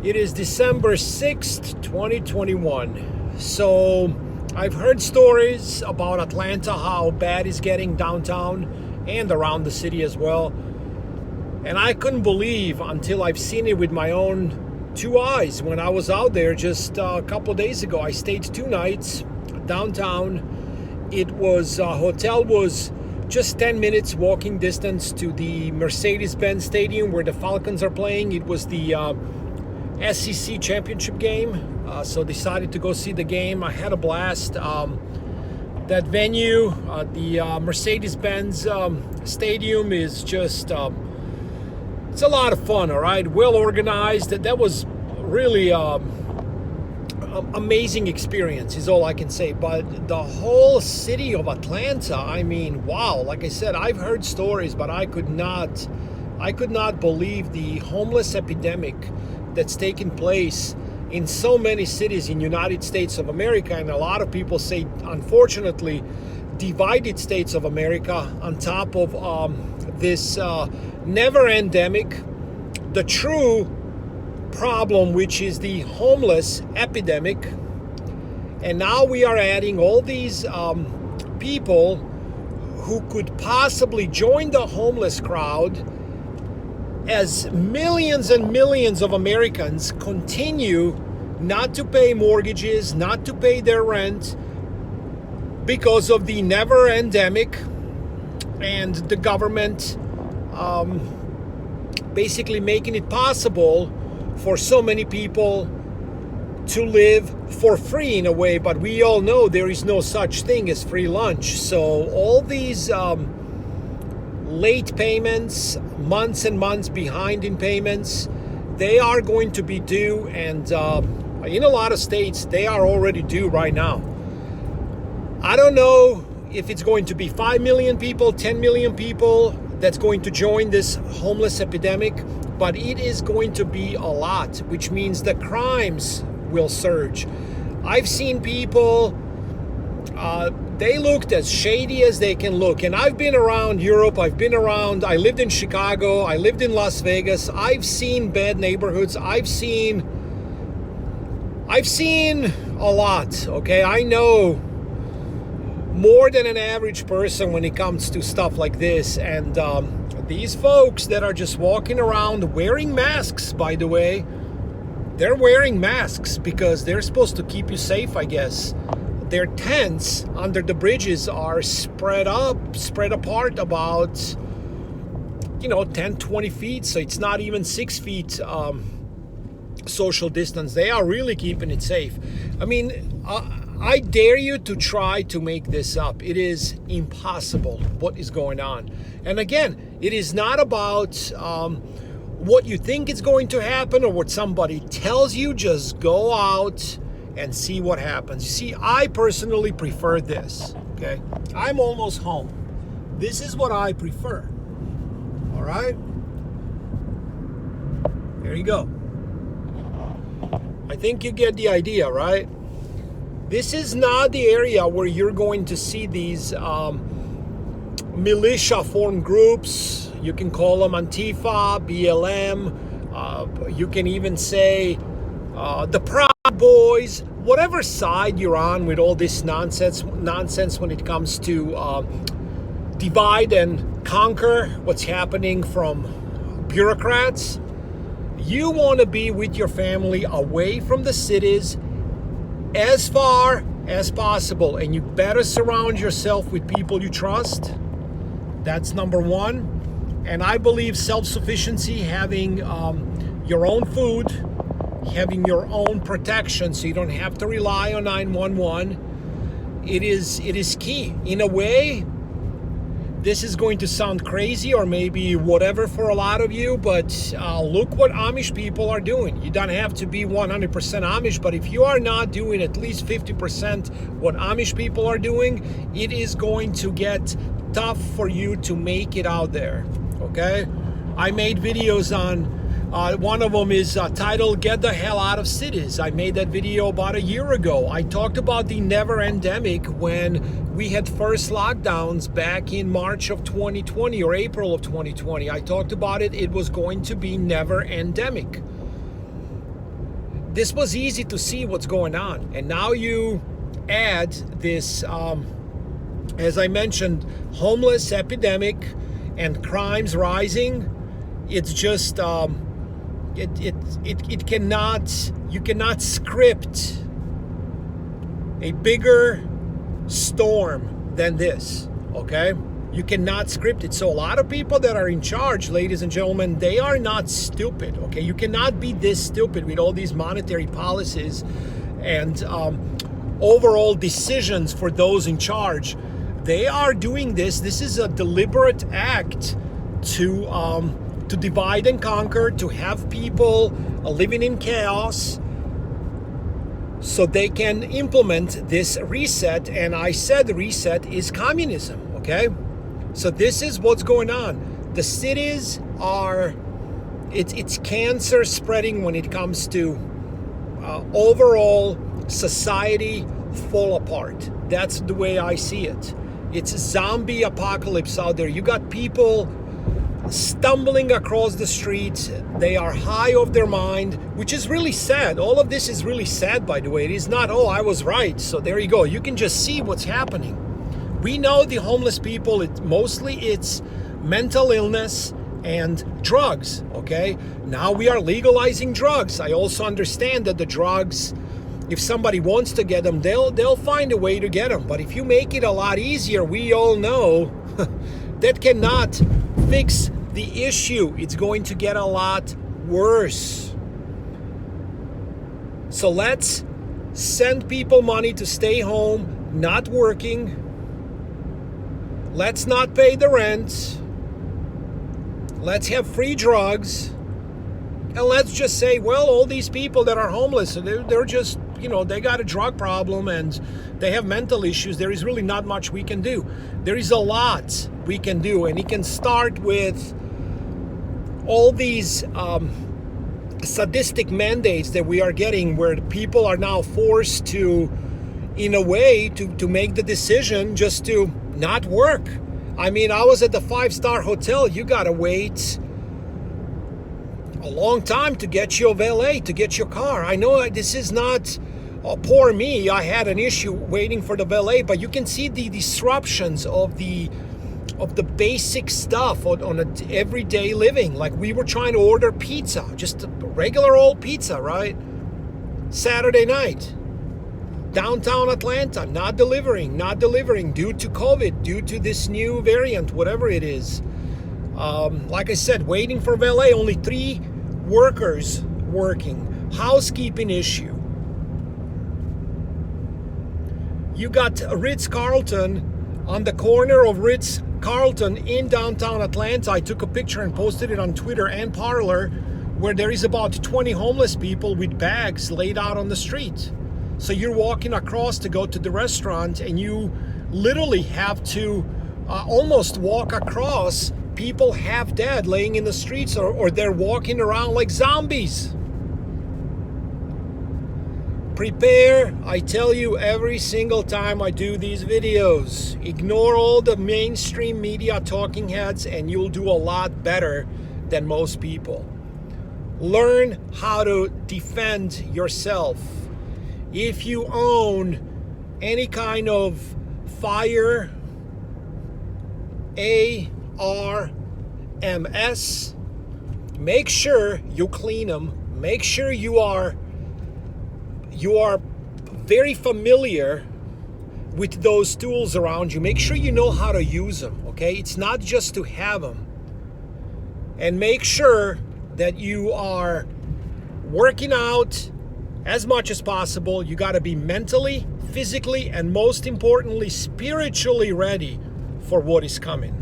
It is December 6th, 2021. So I've heard stories about Atlanta, how bad it's getting downtown and around the city as well. And I couldn't believe until I've seen it with my own two eyes when I was out there just a couple days ago. I stayed 2 nights downtown. It was, hotel was just 10 minutes walking distance to the Mercedes-Benz Stadium where the Falcons are playing. It was the SEC championship game, so decided to go see the game. I had a blast. That venue, the Mercedes-Benz Stadium, is just it's a lot of fun. All right, well organized. That was really amazing experience is all I can say. But the whole city of Atlanta, I mean, wow. Like I said, I've heard stories, but I could not believe the homeless epidemic that's taken place in so many cities in United States of America. And a lot of people say, unfortunately, divided states of America on top of this never endemic, the true problem, which is the homeless epidemic. And now we are adding all these people who could possibly join the homeless crowd as millions and millions of Americans continue not to pay mortgages, not to pay their rent because of the never endemic, and the government basically making it possible for so many people to live for free in a way. But we all know there is no such thing as free lunch. So all these late payments, months and months behind in payments, they are going to be due, and in a lot of states they are already due right now. I don't know if it's going to be 5 million people, 10 million people that's going to join this homeless epidemic, but it is going to be a lot, which means the crimes will surge. I've seen people, they looked as shady as they can look. And I've been around Europe, I lived in Chicago, I lived in Las Vegas. I've seen bad neighborhoods. I've seen a lot, okay? I know more than an average person when it comes to stuff like this. And these folks that are just walking around wearing masks, by the way, they're wearing masks because they're supposed to keep you safe, I guess. Their tents under the bridges are spread apart about 10, 20 feet. So it's not even 6 feet social distance. They are really keeping it safe. I mean, I dare you to try to make this up. It is impossible what is going on. And again, it is not about what you think is going to happen or what somebody tells you. Just go out and see what happens. You see, I personally prefer this, okay? I'm almost home. This is what I prefer, all right? There you go. I think you get the idea, right? This is not the area where you're going to see these militia formed groups. You can call them Antifa, BLM. You can even say the Proud Boys, whatever side you're on with all this nonsense when it comes to divide and conquer what's happening from bureaucrats. You want to be with your family away from the cities as far as possible, and you better surround yourself with people you trust. That's number one. And I believe self-sufficiency, having your own food, having your own protection so you don't have to rely on 911, it is key. In a way, this is going to sound crazy or maybe whatever for a lot of you, but look what Amish people are doing. You don't have to be 100% Amish, but if you are not doing at least 50% what Amish people are doing, it is going to get tough for you to make it out there, okay? I made videos on one of them is titled "Get the Hell Out of Cities." I made that video about a year ago. I talked about the never endemic when we had first lockdowns back in March of 2020 or April of 2020. I talked about it. It was going to be never endemic. this was easy to see what's going on. And now you add this, as I mentioned, homeless epidemic and crimes rising. It's just, it cannot, you cannot script a bigger storm than this, okay? You cannot script it. So a lot of people that are in charge, ladies and gentlemen, they are not stupid, okay? You cannot be this stupid with all these monetary policies and overall decisions for those in charge. They are doing this. This is a deliberate act to divide and conquer, to have people living in chaos so they can implement this reset. And I said the reset is communism, okay? So this is what's going on. The cities are, it's cancer spreading when it comes to overall society fall apart. That's the way I see it. It's zombie apocalypse out there. You got people stumbling across the streets. They are high off their mind, which is really sad. All of this is really sad, by the way. It is not, oh, I was right. So there you go. You can just see what's happening. We know the homeless people, mostly it's mental illness and drugs, okay? Now we are legalizing drugs. I also understand that the drugs, if somebody wants to get them, they'll find a way to get them. But if you make it a lot easier, we all know that cannot fix the issue. It's going to get a lot worse. So let's send people money to stay home, not working. Let's not pay the rent. Let's have free drugs. And let's just say, well, all these people that are homeless, they're just, they got a drug problem and they have mental issues. There is really not much we can do. There is a lot we can do. And it can start with all these sadistic mandates that we are getting, where people are now forced to, in a way, to make the decision just to not work. I mean, I was at the 5-star hotel. You gotta wait a long time to get your valet, to get your car. I know this is not, poor me, I had an issue waiting for the valet, but you can see the disruptions of the basic stuff on a everyday living. Like we were trying to order pizza, just a regular old pizza, right? Saturday night. Downtown Atlanta, not delivering due to COVID, due to this new variant, whatever it is. Like I said, waiting for valet, only 3 workers working. Housekeeping issue. You got Ritz-Carlton on the corner of Ritz-Carlton in downtown Atlanta. I took a picture and posted it on Twitter and Parler, where there is about 20 homeless people with bags laid out on the street. So you're walking across to go to the restaurant and you literally have to almost walk across people half dead laying in the streets, or they're walking around like zombies. Prepare, I tell you every single time I do these videos. Ignore all the mainstream media talking heads and you'll do a lot better than most people. Learn how to defend yourself. If you own any kind of fire, ARMS, make sure you clean them. Make sure you are very familiar with those tools around you. Make sure you know how to use them, okay? It's not just to have them. And make sure that you are working out as much as possible. You got to be mentally, physically, and most importantly, spiritually ready for what is coming.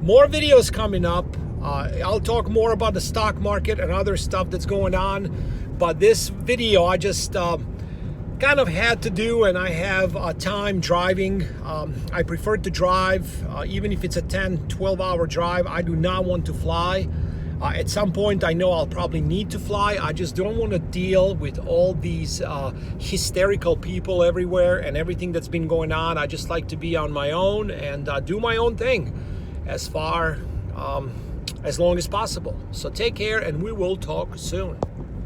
More videos coming up. I'll talk more about the stock market and other stuff that's going on. But this video I just kind of had to do, and I have time driving. I prefer to drive, even if it's a 10-12 hour drive. I do not want to fly. At some point, I know I'll probably need to fly. I just don't want to deal with all these hysterical people everywhere and everything that's been going on. I just like to be on my own and do my own thing as long as possible. So take care, and we will talk soon.